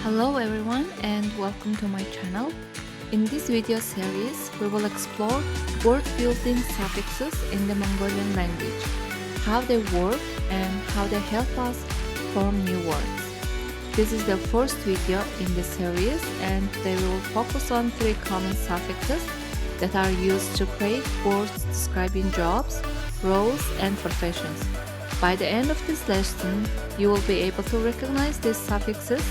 Hello everyone and welcome to my channel. In this video series, we will explore word building suffixes in the Mongolian language, how they work and how they help us form new words. This is the first video in the series and today we will focus on three common suffixes that are used to create words describing jobs, roles and professions. By the end of this lesson, you will be able to recognize these suffixes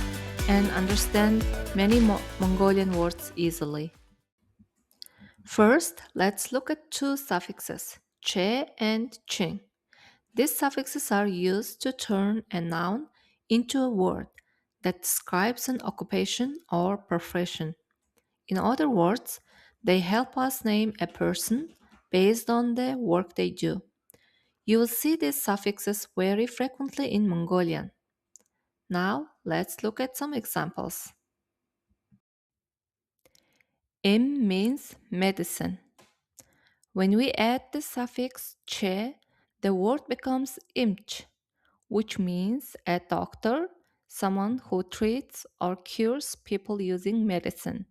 and understand many Mongolian words easily. First, let's look at two suffixes, che and ching. These suffixes are used to turn a noun into a word that describes an occupation or profession. In other words, they help us name a person based on the work they do. You will see these suffixes very frequently in Mongolian. Now, let's look at some examples. Im means medicine. When we add the suffix che, the word becomes imch, which means a doctor, someone who treats or cures people using medicine.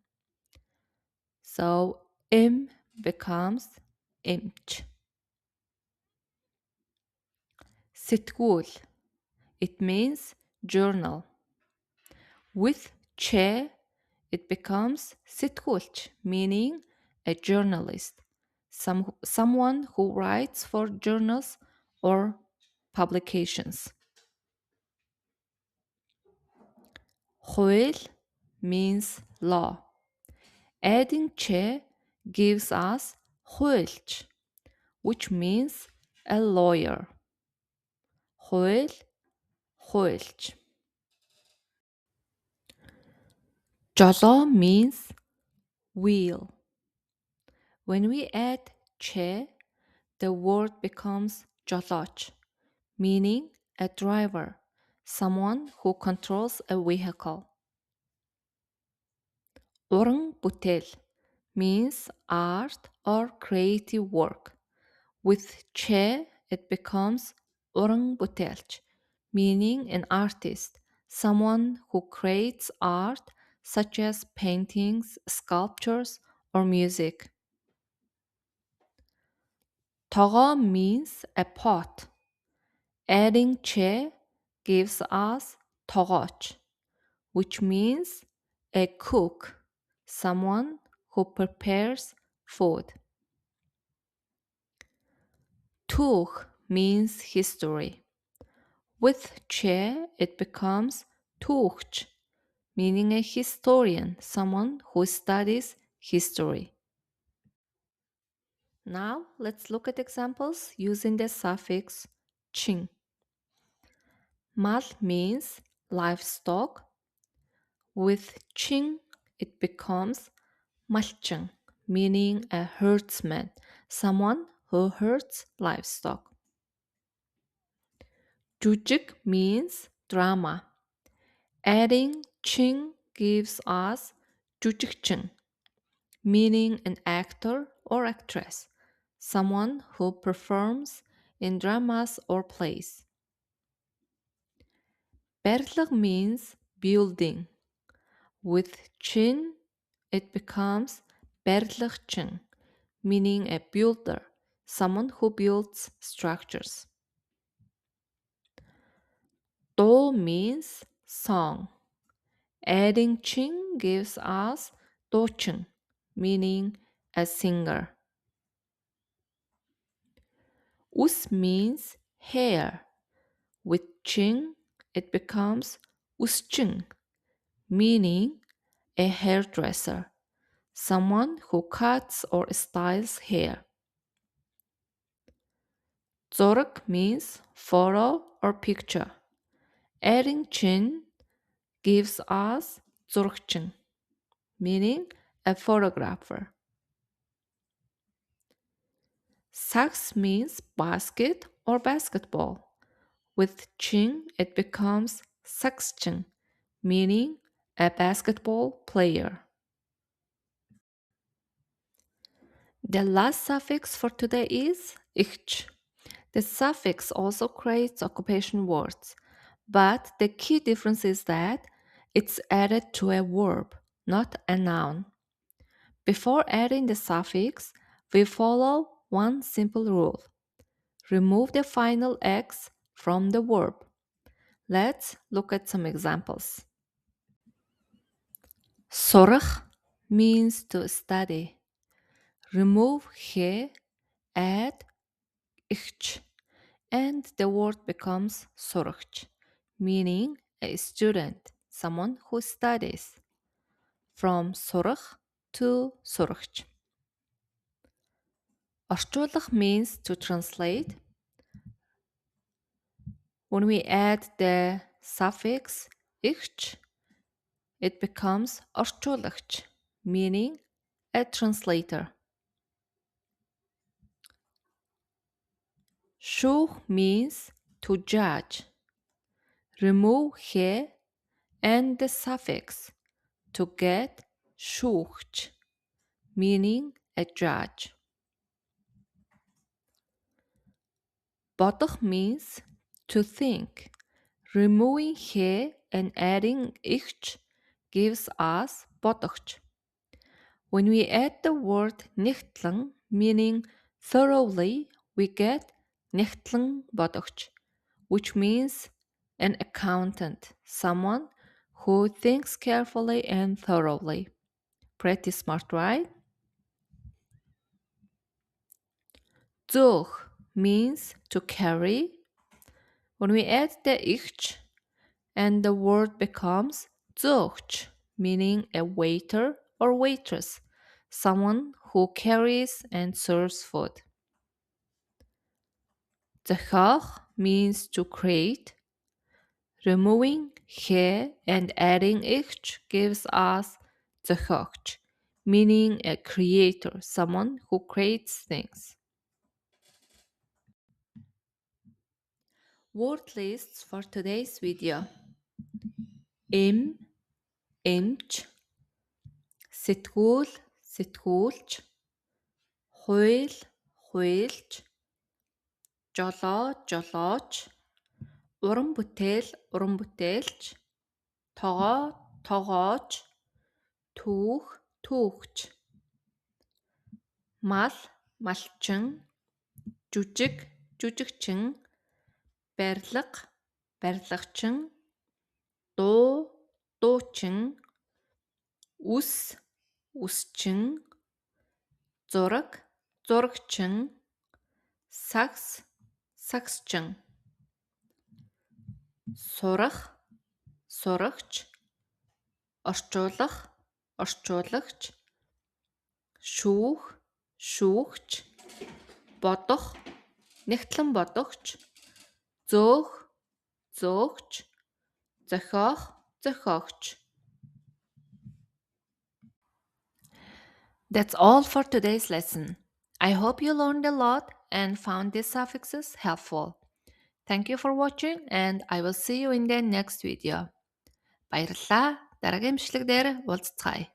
So im becomes imch. Sitgul, it means journal. With che, it becomes sitgulch, meaning a journalist, someone who writes for journals or publications. Huil means law. Adding che gives us huilch, which means a lawyer. Huil, huilch. Jolo means wheel. When we add che, the word becomes joloch, meaning a driver, someone who controls a vehicle. Orang butel means art or creative work. With che, it becomes orang butelch, meaning an artist, someone who creates art such as paintings, sculptures, or music. Togo means a pot. Adding che gives us togoch, which means a cook, someone who prepares food. Tuch means history. With che, it becomes tuch, meaning a historian, someone who studies history. Now let's look at examples using the suffix ching. Mal means livestock. With ching, it becomes malching, meaning a herdsman, someone who herds livestock. Jujik means drama. Adding ching gives us jujikching, meaning an actor or actress, someone who performs in dramas or plays. Berlag means building. With chin, it becomes berlagching, meaning a builder, someone who builds structures. Do means song. Adding ching gives us doching, meaning a singer. Us means hair. With ching, it becomes usching, meaning a hairdresser, someone who cuts or styles hair. Zorak means photo or picture. Adding chin gives us zorkchin, meaning a photographer. Sax means basket or basketball. With chin, it becomes saxchin, meaning a basketball player. The last suffix for today is ich. The suffix also creates occupation words, but the key difference is that It's added to a verb, not a noun. Before adding the suffix, we follow one simple rule. Remove the final x from the verb. Let's look at some examples. Сурах means to study. Remove he, add ich, and the word becomes сурагч, meaning a student, someone who studies. From сурах to сурагч. Орчуулах means to translate. When we add the suffix ich, it becomes орчуулагч, meaning a translator. Шүүх means to judge. Remove he and the suffix to get шүүгч, meaning a judge. Бодох means to think. Removing he and adding ich gives us бодогч. When we add the word нэгтлэн, meaning thoroughly, we get нэгтлэн бодогч, which means an accountant, someone who thinks carefully and thoroughly. Pretty smart, right? Зөөх means to carry. When we add the ich and the word becomes зөөгч, meaning a waiter or waitress, someone who carries and serves food. Зохиох means to create. Removing he and adding ich gives us зохиогч, meaning a creator, someone who creates things. Word lists for today's video. Эмч, сэтгүүл, сэтгүүлч, хууль, хуйлч, жолоо, жолооч, уран бүтээл, уран бүтээлч, тогоо, тогооч, түүх, түүхч, мал, малчин, жүжиг, жүжигчин, барилга, барилгачин, дуу, дуучин, үс, үсчин, зураг, зурагчин, сакс, саксчин, сурах, сурагч, орчуулах, орчуулагч, шүүх, шүүгч, бодох, нэгтлэн бодогч, зөөх, зөөгч, зохиох, зохиогч. That's all for today's lesson. I hope you learned a lot and found these suffixes helpful. Thank you for watching and I will see you in the next video. Баярлалаа. Дараагийн бичлэг дээр уулзцгаая.